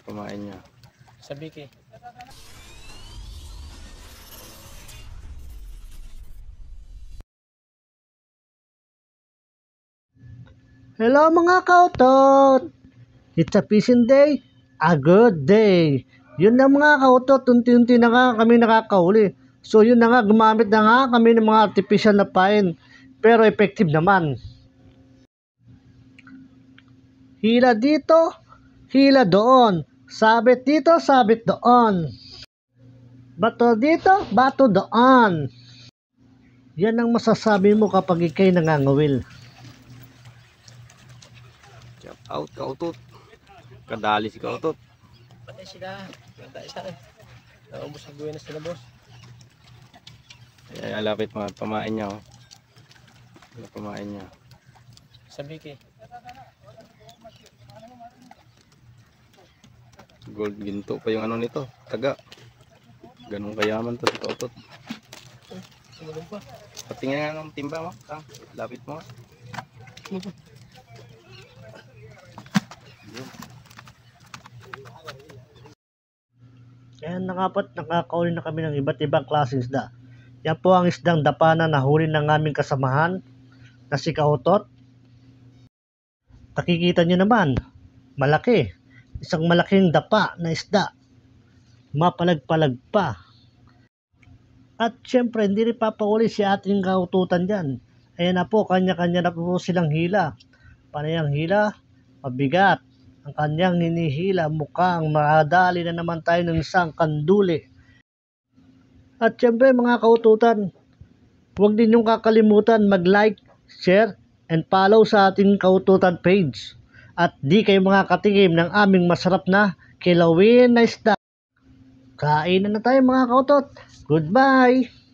Kumain niya. Sa Biki. Hello mga kautot! It's a fishing day, a good day. Yun na mga kautot, unti-unti na nga kami nakakahuli. So yun na nga, gumamit na nga kami ng mga artificial na pain. Pero effective naman. Hila dito, hila doon. Sabit dito, sabit doon. Bato dito, bato doon. Yan ang masasabi mo kapag ikay nangangawil. Shout out kautot. Kadali si kautot. Patay sila. Patay sila. Naubos ang buhay na sila, boss. Ayan, lapit mga pamain niya. Oh. Pamain niya. Sa Biki. Gold ginto pa yung ano nito. Taga. Ganun kayaman to si kautot. Tumulong pa. Patingin nga ng timba mo. Lapit mo. Kaya nakakahuli na kami ng iba't ibang klaseng isda. Yan po ang isdang dapa na nahuli ng aming kasamahan na si Kautot. Nakikita nyo naman, malaki. Isang malaking dapa na isda. Mapalag-palag pa. At syempre, hindi rin papahuli si ating kaututan dyan. Ayan na po, kanya-kanya na po silang hila. Panayang hila, mabigat. Ang kanyang hinihila, mukhang makadali na naman tayo ng isang kanduli. At syempre mga kaututan, huwag din yung kakalimutan mag-like, share, and follow sa ating kaututan page. At di kayo makakatikim ng aming masarap na kilawin na isda. Kain na tayo mga kautot. Goodbye!